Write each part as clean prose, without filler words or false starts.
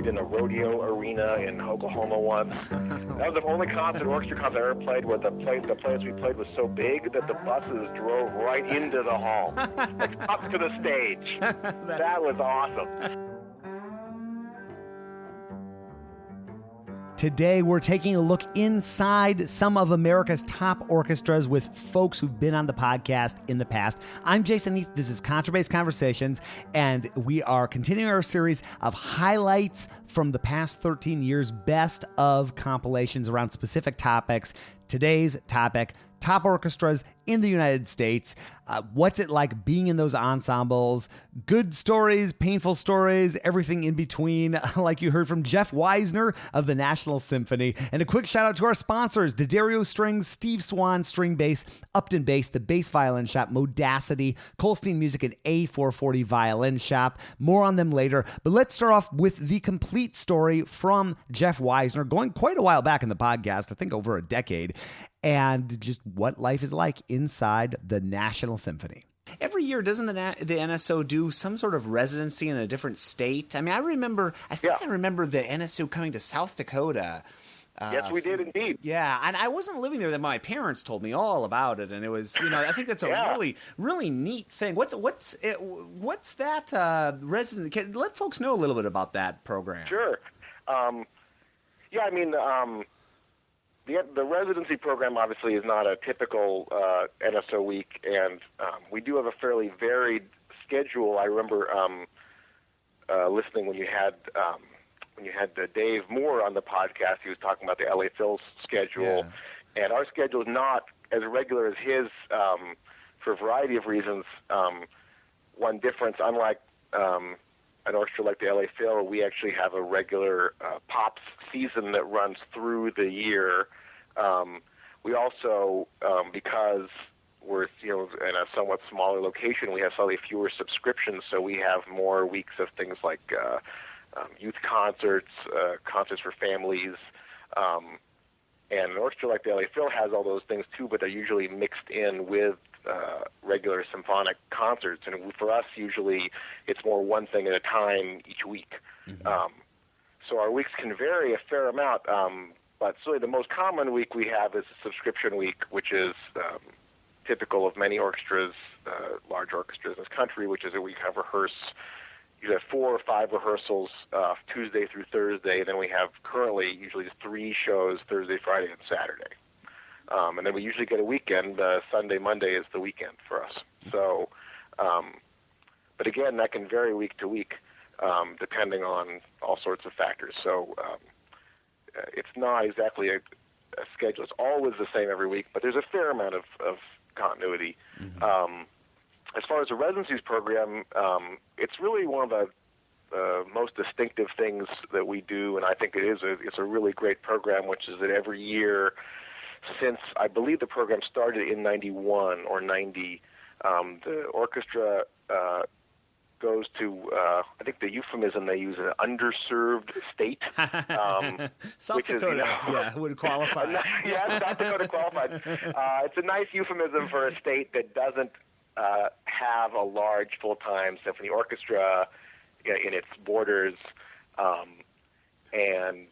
played in a rodeo arena in Oklahoma once. That was the only orchestra concert I ever played where the place we played was so big that the buses drove right into the hall, like up to the stage. That was awesome. Today, we're taking a look inside some of America's top orchestras with folks who've been on the podcast in the past. I'm Jason Heath. This is Contrabass Conversations, and we are continuing our series of highlights from the past 13 years, best of compilations around specific topics. Today's topic, top orchestras in the United States. What's it like being in those ensembles? Good stories, painful stories, everything in between, like you heard from Jeff Weisner of the National Symphony. And a quick shout out to our sponsors, D'Addario Strings, Steve Swan String Bass, Upton Bass, the Bass Violin Shop, ModeACD, Colston Music, and A440 Violin Shop. More on them later. But let's start off with the complete story from Jeff Weisner, going quite a while back in the podcast, I think over a decade, and just what life is like inside the National Symphony. Every year, doesn't the NSO do some sort of residency in a different state? I mean, I remember the NSO coming to South Dakota. Yes, we did indeed. Yeah, and I wasn't living there then. My parents told me all about it, and it was, I think that's a really, really neat thing. What's that resident? Let folks know a little bit about that program. Sure. The residency program obviously is not a typical NSO week, and we do have a fairly varied schedule. I remember listening when you had Dave Moore on the podcast. He was talking about the LA Phil's schedule, and our schedule is not as regular as his for a variety of reasons. One difference, unlike an orchestra like the LA Phil, we actually have a regular pops season that runs through the year. We also, because we're in a somewhat smaller location, we have slightly fewer subscriptions, so we have more weeks of things like youth concerts, concerts for families, and an orchestra like the LA Phil has all those things too, but they're usually mixed in with regular symphonic concerts, and for us, usually it's more one thing at a time each week. Mm-hmm. So our weeks can vary a fair amount, but really the most common week we have is a subscription week, which is typical of many orchestras, large orchestras in this country, which is a week of rehearse. You have 4 or 5 rehearsals Tuesday through Thursday, and then we have currently usually just 3 shows Thursday, Friday, and Saturday. And then we usually get a weekend. Sunday, Monday is the weekend for us. So, but again, that can vary week to week, depending on all sorts of factors. So it's not exactly a schedule. It's always the same every week, but there's a fair amount of continuity. Mm-hmm. As far as the residencies program, it's really one of the most distinctive things that we do, and I think it's a really great program, which is that every year, since I believe the program started in 91 or 90, the orchestra goes to, I think the euphemism they use is an underserved state. South Dakota would qualify. South Dakota qualified. It's a nice euphemism for a state that doesn't have a large full-time symphony orchestra in its borders, and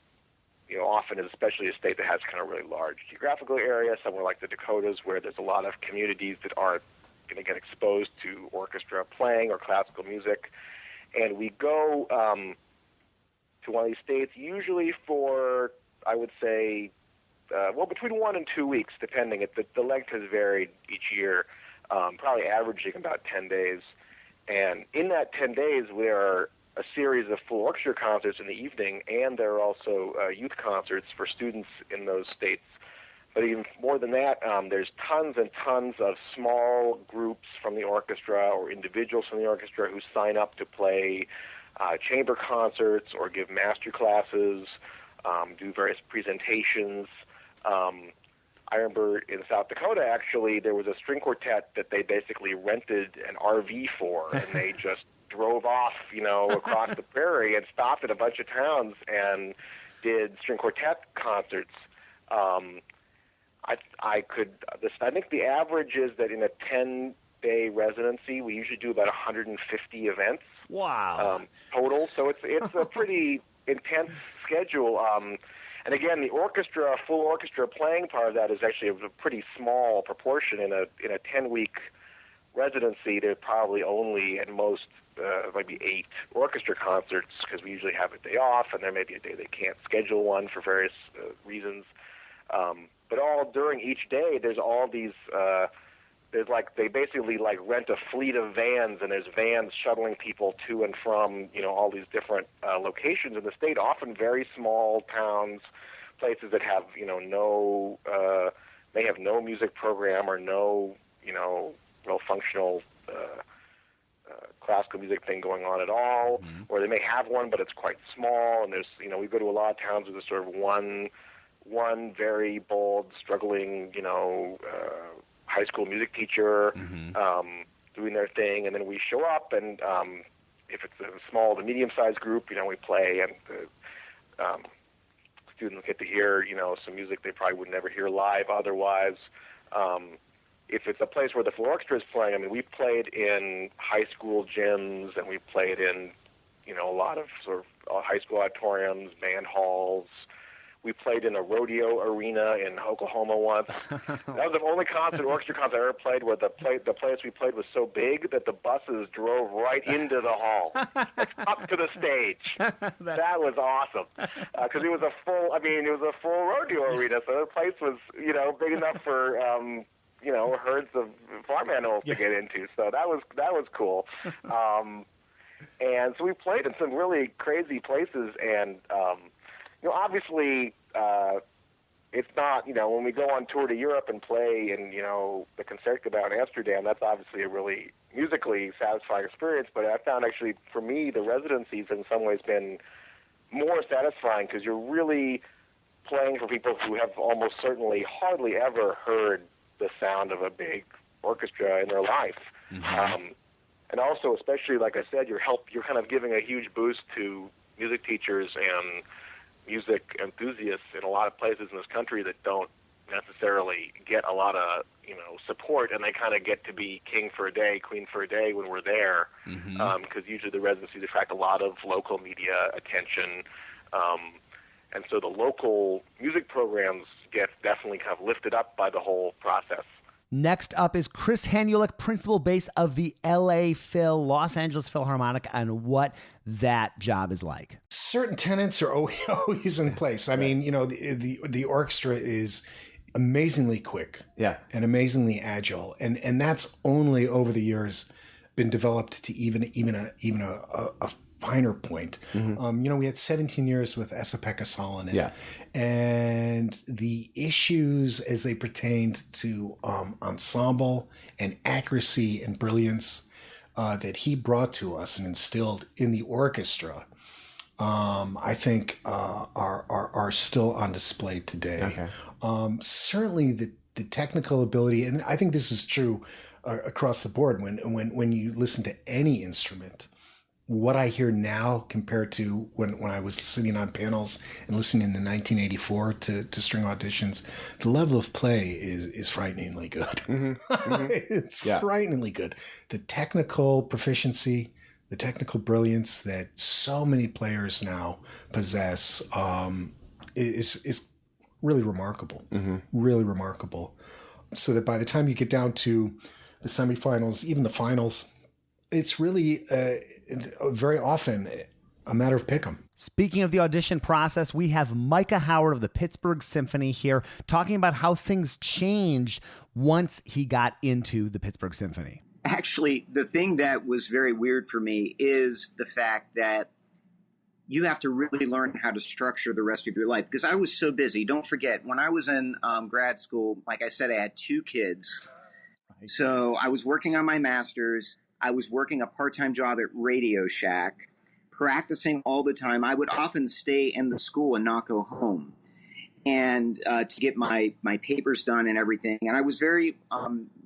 often, especially a state that has kind of really large geographical area, somewhere like the Dakotas, where there's a lot of communities that aren't going to get exposed to orchestra playing or classical music. And we go to one of these states usually for, I would say, between 1 and 2 weeks, depending. The length has varied each year, probably averaging about 10 days. And in that 10 days, there are a series of full orchestra concerts in the evening, and there are also youth concerts for students in those states. But even more than that, there's tons and tons of small groups from the orchestra or individuals from the orchestra who sign up to play chamber concerts or give master classes, do various presentations. I remember in South Dakota, actually, there was a string quartet that they basically rented an RV for, and they just drove off, across the prairie and stopped at a bunch of towns and did string quartet concerts. I think the average is that in a 10-day residency, we usually do about 150 events. Wow. Total. So it's a pretty intense schedule. And again, the orchestra, full orchestra playing part of that is actually a pretty small proportion. In a 10-week residency, there's probably only at most maybe 8 orchestra concerts, because we usually have a day off, and there may be a day they can't schedule one for various reasons. But all during each day, there's all these. They basically rent a fleet of vans, and there's vans shuttling people to and from all these different locations in the state, often very small towns, places that have may have no music program or no real functional classical music thing going on at all, or they may have one but it's quite small. And there's we go to a lot of towns with a sort of one very bold, struggling high school music teacher doing their thing, and then we show up, and if it's a small to medium-sized group, we play, and the students get to hear some music they probably would never hear live otherwise. If it's a place where the full orchestra is playing, we played in high school gyms, and we played in a lot of sort of high school auditoriums, band halls. We played in a rodeo arena in Oklahoma once. That was the only orchestra concert I ever played where the place we played was so big that the buses drove right into the hall, up to the stage. That was awesome, because it was a full rodeo arena, so the place was big enough for herds of farm animals to get into. So that was cool. And so we played in some really crazy places, and obviously, it's not, when we go on tour to Europe and play in, the Concertgebouw in Amsterdam, that's obviously a really musically satisfying experience. But I found actually, for me, the residencies in some ways been more satisfying, because you're really playing for people who have almost certainly hardly ever heard the sound of a big orchestra in their life. And also, especially, like I said, you're kind of giving a huge boost to music teachers and music enthusiasts in a lot of places in this country that don't necessarily get a lot of support, and they kind of get to be king for a day, queen for a day when we're there, because usually the residencies attract a lot of local media attention, and so the local music programs get definitely kind of lifted up by the whole process. Next up is Chris Hanulik, principal bass of the LA Phil, Los Angeles Philharmonic, on what that job is like. Certain tenets are always in place. I mean, the orchestra is amazingly quick, and amazingly agile, and that's only over the years been developed to even a finer point. We had 17 years with Esa-Pekka Salonen, and the issues as they pertained to ensemble and accuracy and brilliance that he brought to us and instilled in the orchestra, I think are still on display today. Certainly the technical ability, and I think this is true across the board when you listen to any instrument. What I hear now compared to when I was sitting on panels and listening in 1984 to string auditions, the level of play is frighteningly good. It's frighteningly good. The technical proficiency, the technical brilliance that so many players now possess is really remarkable. Really remarkable. So that by the time you get down to the semifinals, even the finals, it's really very often a matter of pick 'em. Speaking of the audition process, we have Micah Howard of the Pittsburgh Symphony here talking about how things changed once he got into the Pittsburgh Symphony. Actually, the thing that was very weird for me is the fact that you have to really learn how to structure the rest of your life, because I was so busy. Don't forget, when I was in grad school, like I said, I had 2 kids. So I was working on my master's. I was working a part-time job at Radio Shack, practicing all the time. I would often stay in the school and not go home, and to get my papers done and everything. And I was very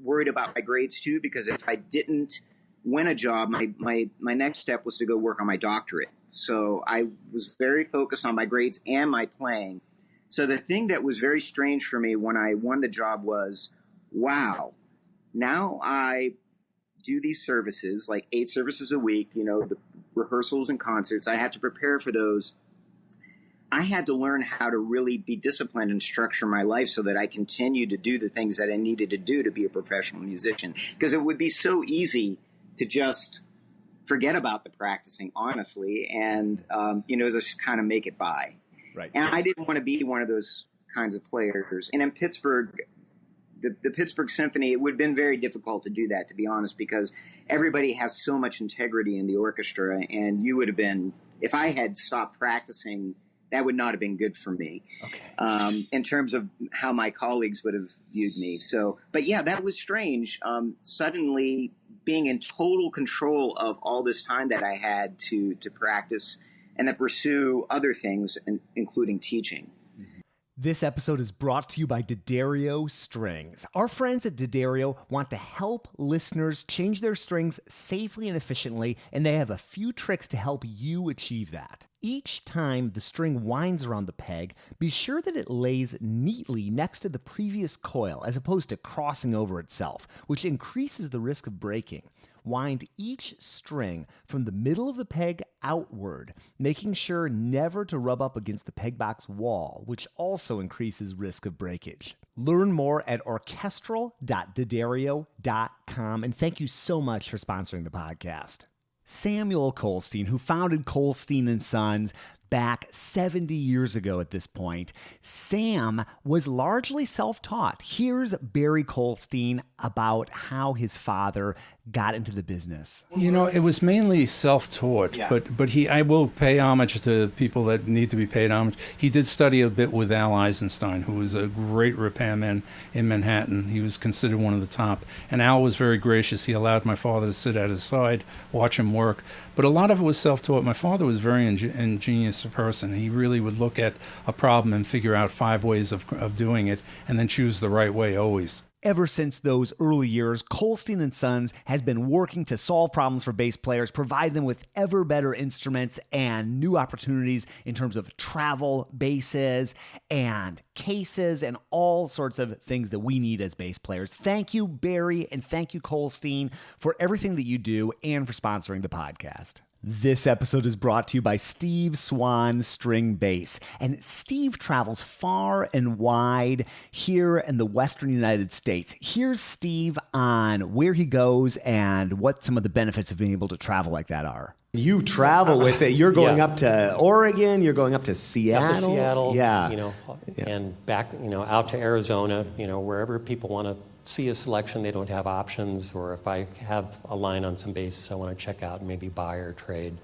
worried about my grades too, because if I didn't win a job, my next step was to go work on my doctorate. So I was very focused on my grades and my playing. So the thing that was very strange for me when I won the job was, wow, now I do these services, like 8 services a week, the rehearsals and concerts. I have to prepare for those I had to learn how to really be disciplined and structure my life so that I continued to do the things that I needed to do to be a professional musician. Because it would be so easy to just forget about the practicing, honestly, and, just kind of make it by. Right. And I didn't want to be one of those kinds of players. And in Pittsburgh, the Pittsburgh Symphony, it would have been very difficult to do that, to be honest, because everybody has so much integrity in the orchestra. And you would have been, if I had stopped practicing, that would not have been good for me, in terms of how my colleagues would have viewed me. So, but yeah, that was strange. Suddenly being in total control of all this time that I had to practice and to pursue other things, including teaching. This episode is brought to you by D'Addario Strings. Our friends at D'Addario want to help listeners change their strings safely and efficiently, and they have a few tricks to help you achieve that. Each time the string winds around the peg, be sure that it lays neatly next to the previous coil as opposed to crossing over itself, which increases the risk of breaking. Wind each string from the middle of the peg outward, making sure never to rub up against the peg box wall, which also increases risk of breakage. Learn more at orchestral.daddario.com, and thank you so much for sponsoring the podcast. Samuel Colston, who founded Colston and Sons back 70 years ago at this point, Sam was largely self-taught. Here's Barry Colston about how his father got into the business. It was mainly self-taught, but I will pay homage to people that need to be paid homage. He did study a bit with Al Eisenstein, who was a great repairman in Manhattan. He was considered one of the top. And Al was very gracious. He allowed my father to sit at his side, watch him work. But a lot of it was self-taught. My father was very ingenious person. He really would look at a problem and figure out 5 ways of doing it and then choose the right way always. Ever since those early years, Colston and Sons has been working to solve problems for bass players, provide them with ever better instruments and new opportunities in terms of travel basses and cases and all sorts of things that we need as bass players. Thank you, Barry, and thank you, Colston, for everything that you do and for sponsoring the podcast. This episode is brought to you by Steve Swan String Bass. And Steve travels far and wide here in the Western United States. Here's Steve on where he goes and what some of the benefits of being able to travel like that are. You travel with it. You're going up to Oregon. You're going up to Seattle. Up to Seattle. Yeah. And back, out to Arizona, wherever people want to see a selection, they don't have options, or if I have a line on some bases I want to check out and maybe buy or trade,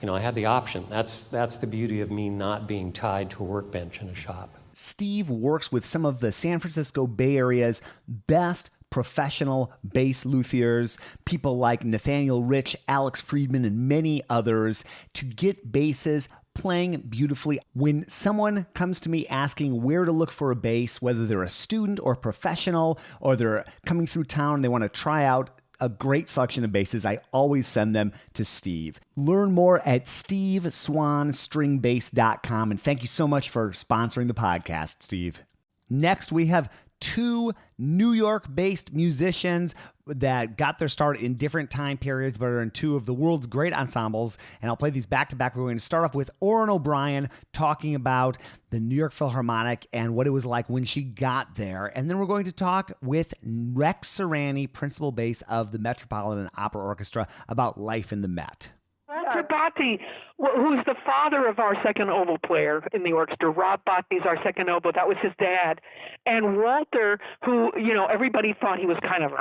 I have the option. That's the beauty of me not being tied to a workbench in a shop. Steve works with some of the San Francisco Bay Area's best professional bass luthiers, people like Nathaniel Rich, Alex Friedman, and many others, to get basses playing beautifully. When someone comes to me asking where to look for a bass, whether they're a student or professional, or they're coming through town and they want to try out a great selection of basses, I always send them to Steve. Learn more at steveswanstringbass.com, and thank you so much for sponsoring the podcast, Steve. Next, we have 2 New York-based musicians that got their start in different time periods, but are in 2 of the world's great ensembles. And I'll play these back to back. We're going to start off with Oren OBrien talking about the New York Philharmonic and what it was like when she got there. And then we're going to talk with Rex Surany, principal bass of the Metropolitan Opera Orchestra, about life in the Met. Walter Botti, who's the father of our second oboe player in the orchestra. Rob Botti's our second oboe. That was his dad. And Walter, who, everybody thought he was kind of,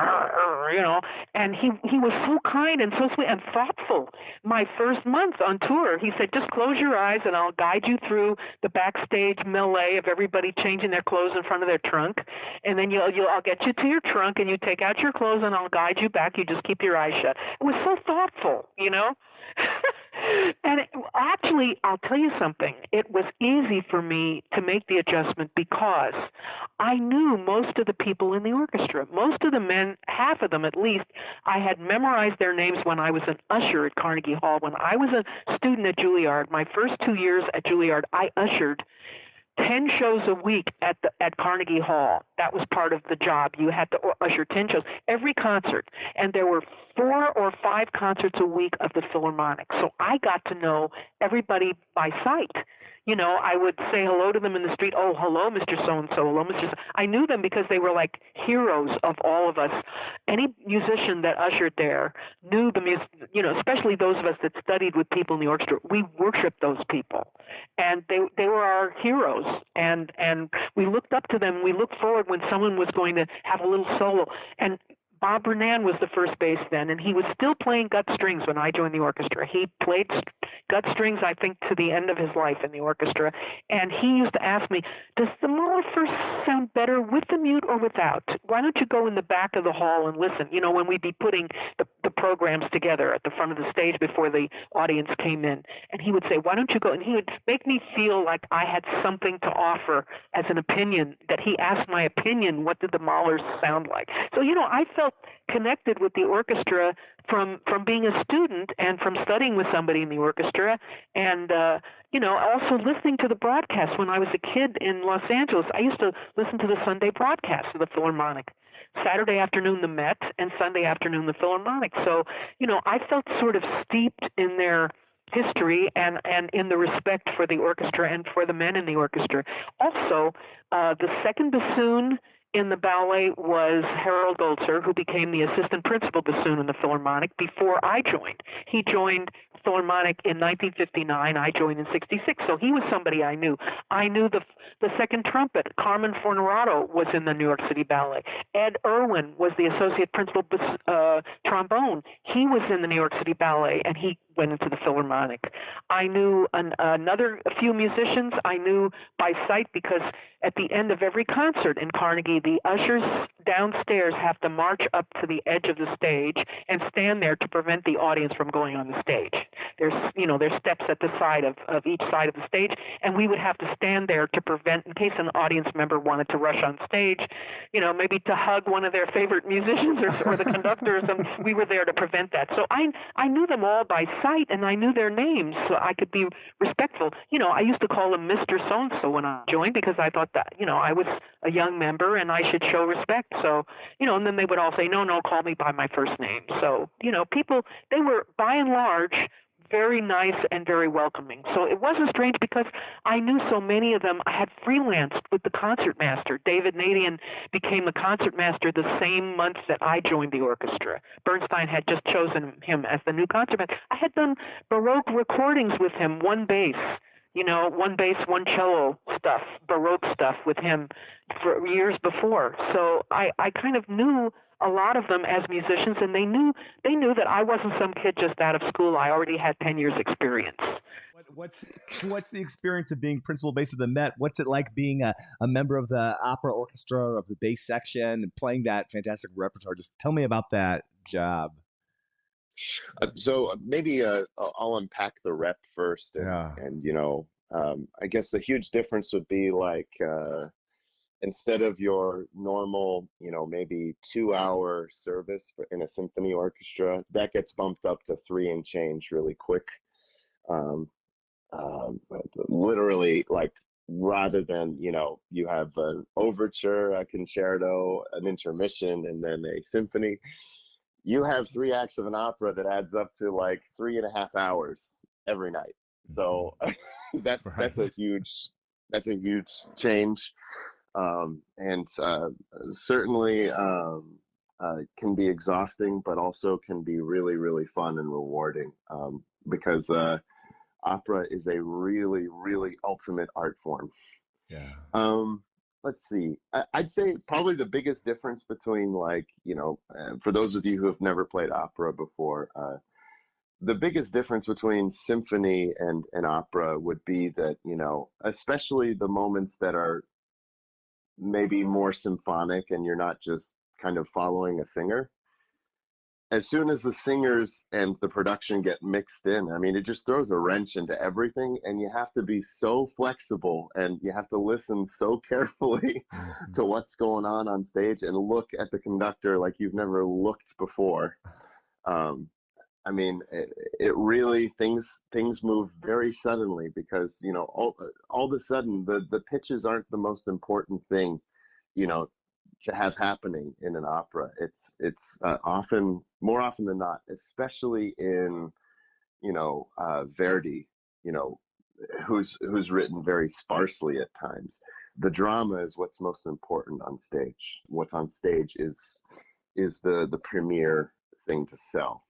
and he was so kind and so sweet and thoughtful. My first month on tour, he said, just close your eyes and I'll guide you through the backstage melee of everybody changing their clothes in front of their trunk. And then I'll get you to your trunk and you take out your clothes and I'll guide you back. You just keep your eyes shut. It was so thoughtful, And actually, I'll tell you something. It was easy for me to make the adjustment because I knew most of the people in the orchestra. Most of the men, half of them at least, I had memorized their names when I was an usher at Carnegie Hall. When I was a student at Juilliard, my first 2 years at Juilliard, I ushered 10 shows a week at Carnegie Hall. That was part of the job. You had to usher 10 shows, every concert. And there were 4 or 5 concerts a week of the Philharmonic. So I got to know everybody by sight. I would say hello to them in the street. Oh, hello, Mr. So-and-so. Hello, Mr. I knew them because they were like heroes of all of us. Any musician that ushered there knew the music, especially those of us that studied with people in the orchestra. We worshiped those people, and they were our heroes. And we looked up to them. We looked forward when someone was going to have a little solo. And Bob Renan was the first bass then, and he was still playing gut strings when I joined the orchestra. He played gut strings, I think, to the end of his life in the orchestra. And he used to ask me, does the Mahler first sound better with the mute or without? Why don't you go in the back of the hall and listen? When we'd be putting the programs together at the front of the stage before the audience came in. And he would say, why don't you go? And he would make me feel like I had something to offer as an opinion, that he asked my opinion, what did the Mahlers sound like? So, I felt connected with the orchestra from being a student and from studying with somebody in the orchestra, and also listening to the broadcast when I was a kid in Los Angeles. I used to listen to the Sunday broadcast of the Philharmonic. Saturday afternoon the Met, and Sunday afternoon the Philharmonic. So, I felt sort of steeped in their history and in the respect for the orchestra and for the men in the orchestra. Also, the second bassoon in the ballet was Harold Goltzer, who became the assistant principal bassoon in the Philharmonic before I joined. He joined Philharmonic in 1959. I joined in 66, so he was somebody I knew. I knew the second trumpet. Carmen Fornerato was in the New York City Ballet. Ed Irwin was the associate principal trombone. He was in the New York City Ballet, and he went into the Philharmonic. I knew a few musicians I knew by sight, because at the end of every concert in Carnegie, the ushers downstairs have to march up to the edge of the stage and stand there to prevent the audience from going on the stage. There's steps at the side of each side of the stage, and we would have to stand there to prevent, in case an audience member wanted to rush on stage, maybe to hug one of their favorite musicians or the conductors, and we were there to prevent that. So I knew them all by sight, and I knew their names, so I could be respectful. I used to call them Mr. So-and-so when I joined, because I thought that, I was a young member and I should show respect. So, and then they would all say, no, call me by my first name. So, people, they were by and large very nice and very welcoming. So it wasn't strange, because I knew so many of them. I had freelanced with the concertmaster. David Nadian became the concertmaster the same month that I joined the orchestra. Bernstein had just chosen him as the new concertmaster. I had done Baroque recordings with him, one bass, one bass, one cello stuff, Baroque stuff with him for years before. So I kind of knew a lot of them as musicians, and they knew that I wasn't some kid just out of school. I already had 10 years experience. What's the experience of being principal bass of the Met? What's it like being a member of the opera orchestra, of the bass section, and playing that fantastic repertoire? Just tell me about that job. So maybe I'll unpack the rep first, and I guess the huge difference would be like instead of your normal, maybe 2-hour service in a symphony orchestra, that gets bumped up to 3 and change really quick. Literally, like, rather than, you have an overture, a concerto, an intermission, and then a symphony, you have 3 acts of an opera that adds up to like 3.5 hours every night. So that's a huge change. And certainly can be exhausting, but also can be really, really fun and rewarding, because opera is a really, really ultimate art form. Yeah. Let's see. I'd say probably the biggest difference between, like, for those of you who have never played opera before, the biggest difference between symphony and opera would be that, especially the moments that are maybe more symphonic and you're not just kind of following a singer. As soon as the singers and the production get mixed in, I mean, it just throws a wrench into everything, and you have to be so flexible, and you have to listen so carefully to what's going on stage, and look at the conductor like you've never looked before. I mean, it really, things move very suddenly, because, all of a sudden the pitches aren't the most important thing, to have happening in an opera. It's more often than not, especially in, Verdi, who's written very sparsely at times. The drama is what's most important on stage. What's on stage is the premier thing to sell.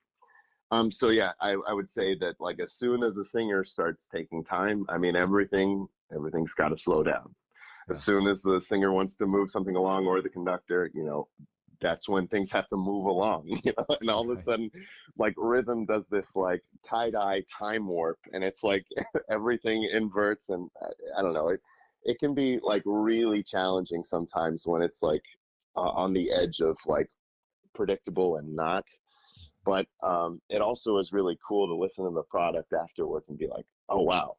So yeah, I would say that like as soon as a singer starts taking time, I mean everything's got to slow down. Yeah. As soon as the singer wants to move something along, or the conductor, you know, that's when things have to move along, you know, and all of a sudden, like rhythm does this like tie-dye time warp, and it's like everything inverts, and I don't know, it can be like really challenging sometimes when it's like on the edge of like predictable and not. But it also is really cool to listen to the product afterwards and be like, oh wow,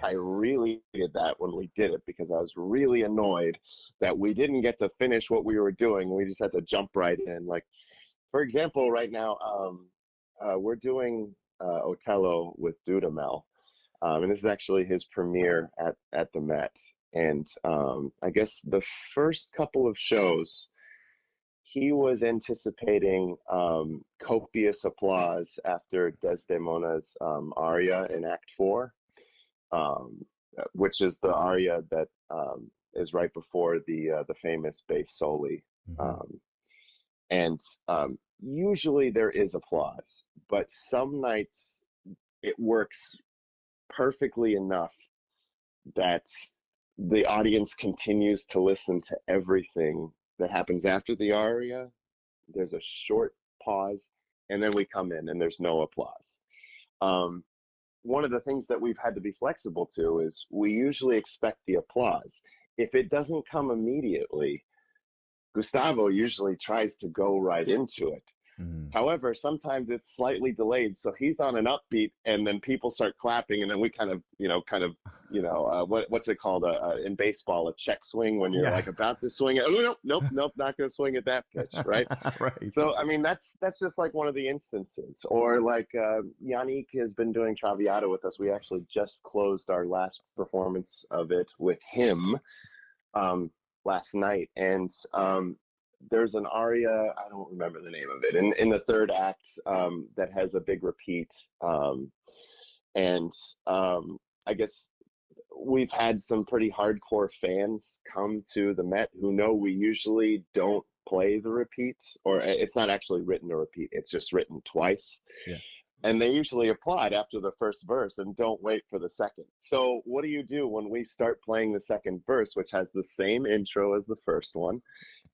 I really did that when we did it, because I was really annoyed that we didn't get to finish what we were doing. We just had to jump right in. Like, for example, right now, we're doing Otello with Dudamel. And this is actually his premiere at the Met. And I guess the first couple of shows, he was anticipating copious applause after Desdemona's aria in Act 4. Which is the aria that is right before the famous bass soli. Mm-hmm. And usually there is applause, but some nights it works perfectly enough that the audience continues to listen to everything that happens after the aria. There's a short pause, and then we come in and there's no applause. One of the things that we've had to be flexible to is we usually expect the applause. If it doesn't come immediately, Gustavo usually tries to go right into it. Mm-hmm. However, sometimes it's slightly delayed, so he's on an upbeat, and then people start clapping, and then we kind of, what's it called in baseball, a check swing, when you're like about to swing it. Oh, nope, not going to swing at that pitch, right? Right. So I mean, that's just like one of the instances. Or like Yannick has been doing Traviata with us. We actually just closed our last performance of it with him last night, and there's an aria, I don't remember the name of it, in the third act that has a big repeat. And I guess we've had some pretty hardcore fans come to the Met who know we usually don't play the repeat, or it's not actually written a repeat, it's just written twice. Yeah. And they usually applaud after the first verse and don't wait for the second. So what do you do when we start playing the second verse, which has the same intro as the first one,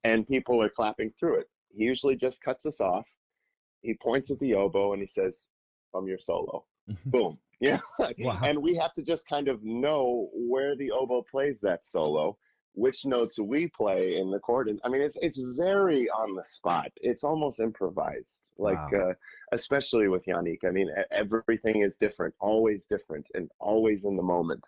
and people are clapping through it? He usually just cuts us off. He points at the oboe and he says, "From your solo." Boom. Yeah. Wow. And we have to just kind of know where the oboe plays that solo, which notes we play in the chord. I mean, it's very on the spot. It's almost improvised, like, wow. Especially with Yannick. I mean, everything is different, and always in the moment.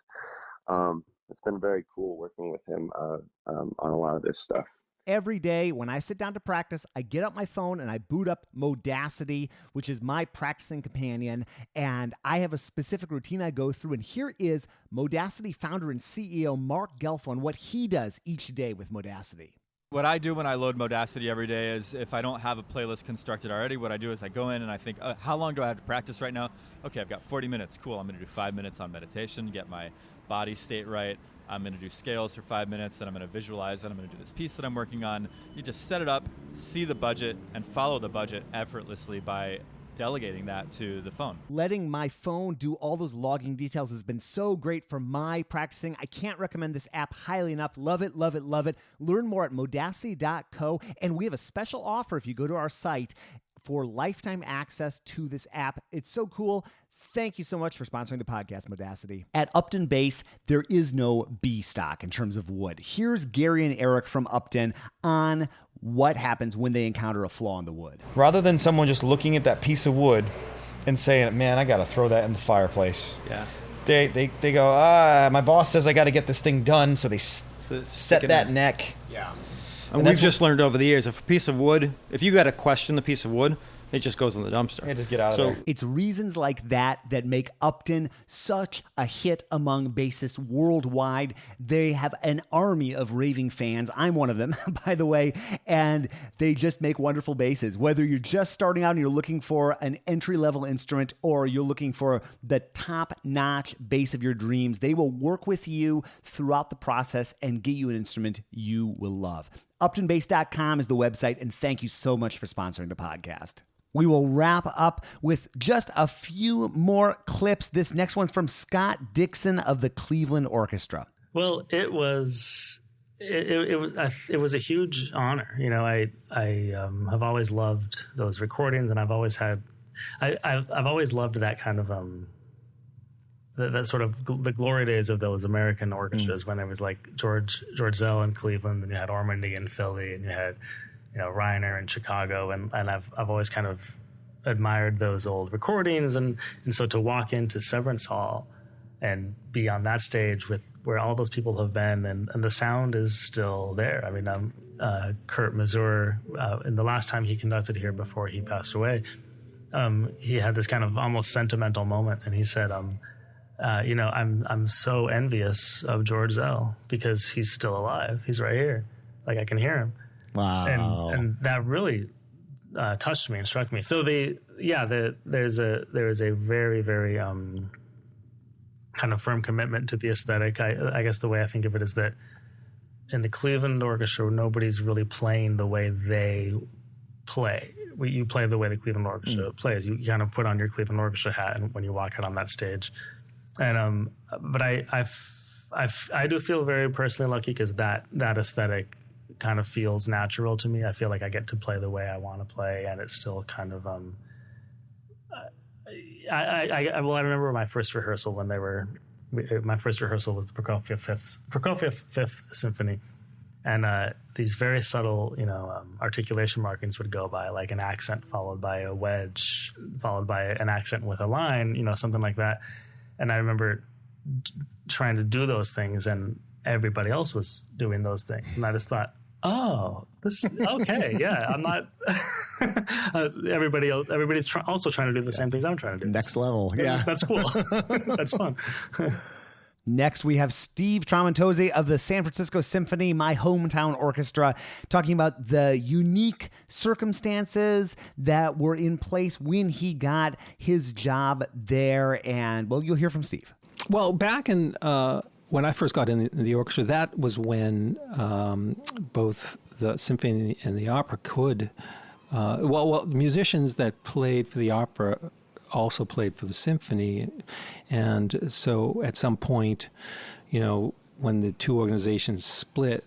It's been very cool working with him on a lot of this stuff. Every day when I sit down to practice, I get up my phone and I boot up ModeACD, which is my practicing companion, and I have a specific routine I go through, and here is ModeACD founder and CEO Mark Gelfo on what he does each day with ModeACD. What I do when I load ModeACD every day is, if I don't have a playlist constructed already, what I do is I go in and I think, how long do I have to practice right now? Okay, I've got 40 minutes. Cool, I'm going to do 5 minutes on meditation, get my body state right. I'm going to do scales for 5 minutes, and I'm going to visualize, and I'm going to do this piece that I'm working on. You just set it up, see the budget, and follow the budget effortlessly by delegating that to the phone. Letting my phone do all those logging details has been so great for my practicing. I can't recommend this app highly enough. Love it, love it, love it. Learn more at ModeACD.co, and we have a special offer if you go to our site for lifetime access to this app. It's so cool. Thank you so much for sponsoring the podcast, ModeACD. At Upton Bass, there is no B stock in terms of wood. Here's Gary and Eric from Upton on what happens when they encounter a flaw in the wood. Rather than someone just looking at that piece of wood and saying, "Man, I got to throw that in the fireplace." Yeah. They go, my boss says I got to get this thing done, so they set that neck. Yeah. And we've just learned over the years, if you got to question the piece of wood, It just goes in the dumpster. Yeah, just get out of there. It's reasons like that that make Upton such a hit among bassists worldwide. They have an army of raving fans. I'm one of them, by the way, and they just make wonderful basses. Whether you're just starting out and you're looking for an entry-level instrument or you're looking for the top-notch bass of your dreams, they will work with you throughout the process and get you an instrument you will love. UptonBass.com is the website, and thank you so much for sponsoring the podcast. We will wrap up with just a few more clips. This next one's from Scott Dixon of the Cleveland Orchestra. Well, it was a huge honor. You know, I have always loved those recordings, and I've always loved that kind of that sort of the glory days of those American orchestras when there was like George Zell in Cleveland, and you had Ormandy in Philly, and you had Reiner in Chicago, and I've always kind of admired those old recordings, and so to walk into Severance Hall and be on that stage with where all those people have been, and the sound is still there. I mean, Kurt Masur, in the last time he conducted here before he passed away, he had this kind of almost sentimental moment, and he said, I'm so envious of George Zell because he's still alive. He's right here. Like, I can hear him. Wow. And that really touched me and struck me. So there is a very, very kind of firm commitment to the aesthetic. I guess the way I think of it is that in the Cleveland Orchestra, nobody's really playing the way they play. You play the way the Cleveland Orchestra plays. You kind of put on your Cleveland Orchestra hat and when you walk out on that stage. And but I do feel very personally lucky because that aesthetic kind of feels natural to me. I feel like I get to play the way I want to play, and it's still kind of I remember my first rehearsal my first rehearsal was the Prokofiev Fifth Symphony, and these very subtle articulation markings would go by, like an accent followed by a wedge followed by an accent with a line, something like that. And I remember trying to do those things, and everybody else was doing those things, and I just thought, oh, this okay, yeah. I'm not. Everybody's also trying to do the same things I'm trying to do. Next level, yeah. That's cool. That's fun. Next, we have Steve Tramontozzi of the San Francisco Symphony, my hometown orchestra, talking about the unique circumstances that were in place when he got his job there. And, well, you'll hear from Steve. Well, back in when I first got in the orchestra, that was when both the symphony and the opera could, musicians that played for the opera also played for the symphony. And so at some point, when the two organizations split,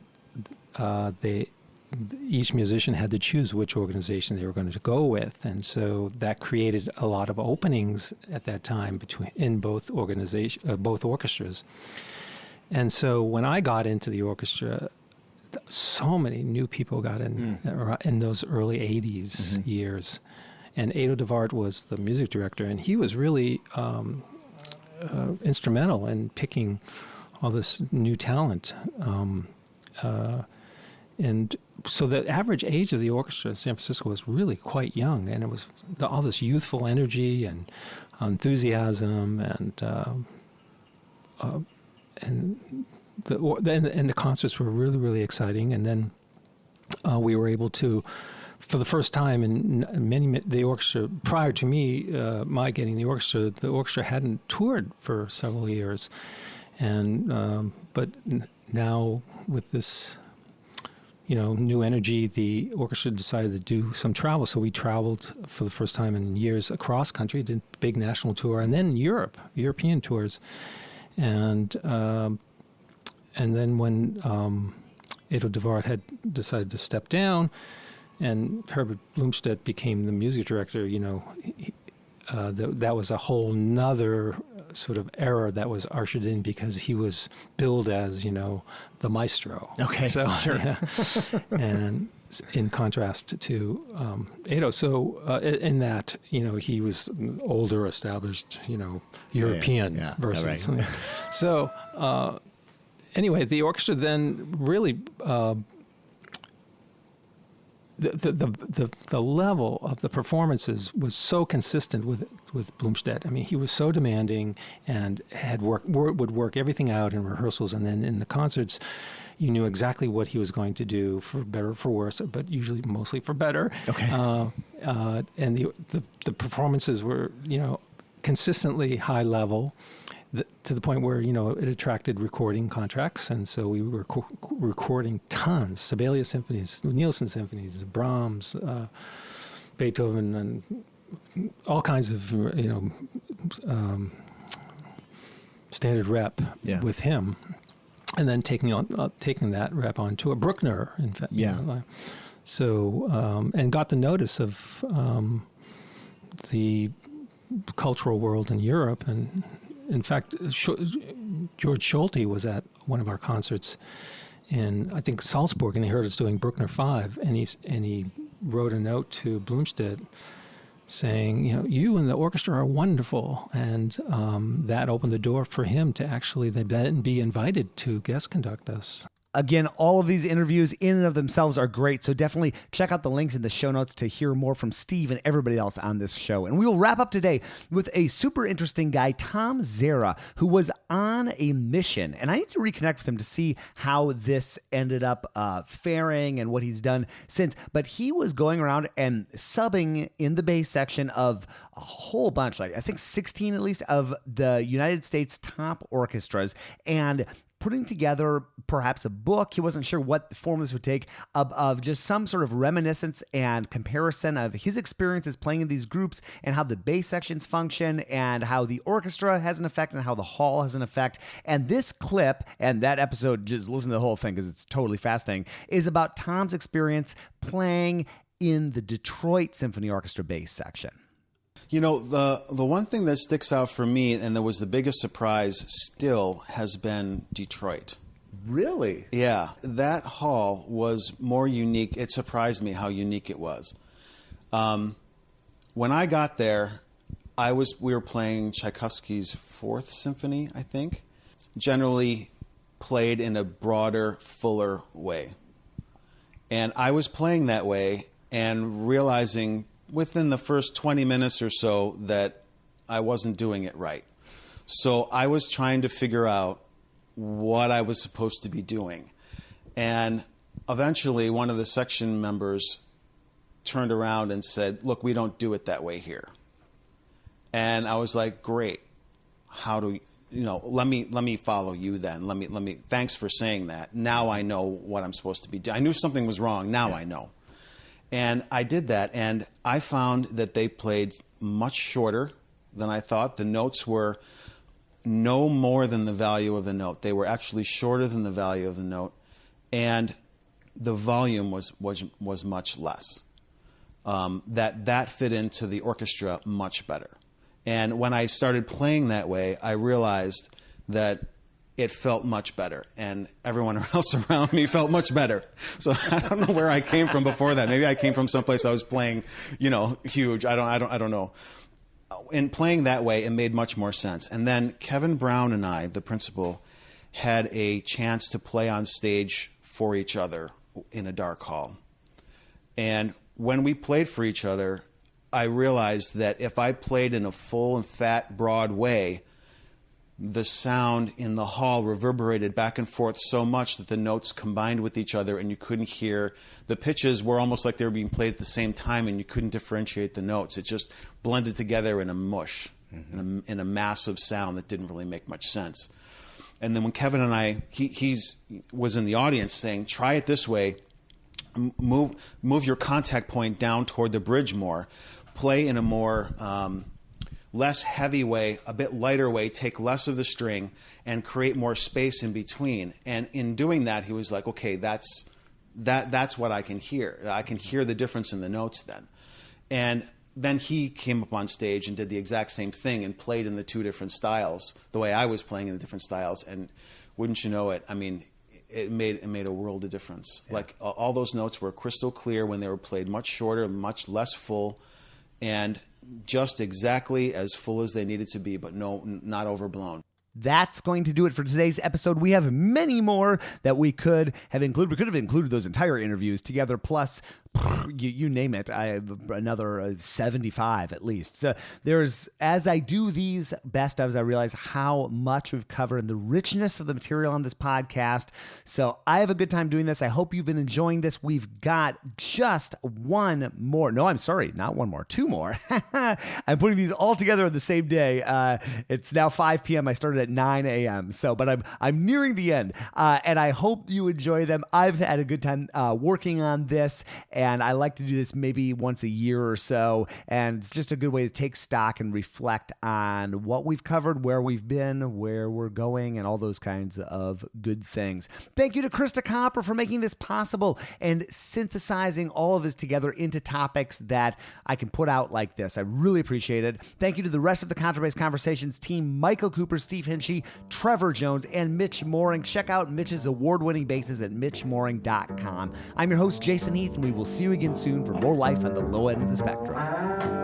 each musician had to choose which organization they were going to go with. And so that created a lot of openings at that time in both orchestras. And so when I got into the orchestra, so many new people got in those early 80s years. And Edo de Waard was the music director, and he was really instrumental in picking all this new talent. And so the average age of the orchestra in San Francisco was really quite young, and it was all this youthful energy and enthusiasm, and the concerts were really, really exciting. And then we were able to, for the first time in the orchestra, prior to me, my getting the orchestra hadn't toured for several years. And but now with this, new energy, the orchestra decided to do some travel. So we traveled for the first time in years across country, did a big national tour, and then European tours. And then when Edo de Waard had decided to step down, and Herbert Blumstedt became the music director, that was a whole nother sort of era that was ushered in because he was billed as, the maestro. Okay, so, sure. Yeah. And in contrast to Edo. So in that, he was an older, established, European versus. Right. So anyway, the orchestra then really the level of the performances was so consistent with Blomstedt. I mean, he was so demanding and would work everything out in rehearsals, and then in the concerts, you knew exactly what he was going to do, for better or for worse, but usually mostly for better. Okay. And the performances were, consistently high level, to the point where, it attracted recording contracts. And so we were recording tons, Sibelius symphonies, Nielsen symphonies, Brahms, Beethoven, and all kinds of, standard rep with him. And then taking that rep on to a Bruckner, in fact. Yeah. So, and got the notice of the cultural world in Europe. And in fact, George Schulte was at one of our concerts in, I think, Salzburg, and he heard us doing Bruckner 5, and he wrote a note to Blomstedt saying, you and the orchestra are wonderful. And that opened the door for him to actually then be invited to guest conduct us. Again, all of these interviews in and of themselves are great, so definitely check out the links in the show notes to hear more from Steve and everybody else on this show. And we will wrap up today with a super interesting guy, Tom Zera, who was on a mission. And I need to reconnect with him to see how this ended up faring and what he's done since. But he was going around and subbing in the bass section of a whole bunch, like I think 16 at least, of the United States top orchestras, and putting together perhaps a book. He wasn't sure what form this would take, of just some sort of reminiscence and comparison of his experiences playing in these groups and how the bass sections function and how the orchestra has an effect and how the hall has an effect. And this clip and that episode, just listen to the whole thing because it's totally fascinating, is about Tom's experience playing in the Detroit Symphony Orchestra bass section. The one thing that sticks out for me, and that was the biggest surprise still, has been Detroit. Really? Yeah. That hall was more unique. It surprised me how unique it was. When I got there, we were playing Tchaikovsky's Fourth Symphony, I think. Generally played in a broader, fuller way. And I was playing that way and realizing within the first 20 minutes or so that I wasn't doing it right. So I was trying to figure out what I was supposed to be doing. And eventually one of the section members turned around and said, look, we don't do it that way here. And I was like, great. How do let me follow you then. Let me thanks for saying that. Now I know what I'm supposed to be doing. I knew something was wrong. Now I know. And I did that, and I found that they played much shorter than I thought. The notes were no more than the value of the note. They were actually shorter than the value of the note, and the volume was much less. That fit into the orchestra much better. And when I started playing that way, I realized that it felt much better, and everyone else around me felt much better. So I don't know where I came from before that. Maybe I came from someplace I was playing, huge. I don't know. In playing that way, it made much more sense. And then Kevin Brown and I, the principal, had a chance to play on stage for each other in a dark hall. And when we played for each other, I realized that if I played in a full and fat, broad way, the sound in the hall reverberated back and forth so much that the notes combined with each other and you couldn't hear. The pitches were almost like they were being played at the same time and you couldn't differentiate the notes. It just blended together in a mush, in a massive sound that didn't really make much sense. And then when Kevin and I, he was in the audience saying, try it this way, move your contact point down toward the bridge more, play in a more less heavy way, a bit lighter way, take less of the string, and create more space in between. And in doing that, he was like, okay, that's what I can hear. I can hear the difference in the notes then. And then he came up on stage and did the exact same thing and played in the two different styles, the way I was playing in the different styles. And wouldn't you know it, I mean, it made a world of difference. Yeah. Like all those notes were crystal clear when they were played much shorter, much less full, and just exactly as full as they needed to be, but not overblown. That's going to do it for today's episode. We have many more that we could have included. We could have included those entire interviews together, plus you name it. I have another 75 at least. So as I do these best ofs, I realize how much we've covered and the richness of the material on this podcast. So I have a good time doing this. I hope you've been enjoying this. We've got just one more. No, I'm sorry, not one more, two more. I'm putting these all together on the same day. It's now 5 p.m. I started at 9 a.m. But I'm nearing the end, and I hope you enjoy them. I've had a good time working on this, and I like to do this maybe once a year or so, and it's just a good way to take stock and reflect on what we've covered, where we've been, where we're going, and all those kinds of good things. Thank you to Krista Copper for making this possible and synthesizing all of this together into topics that I can put out like this. I really appreciate it. Thank you to the rest of the Contrabass Conversations team, Michael Cooper, Steve Hinchy, Trevor Jones, and Mitch Mooring. Check out Mitch's award-winning basses at mitchmooring.com. I'm your host, Jason Heath, and we will see you again soon for more life on the low end of the spectrum.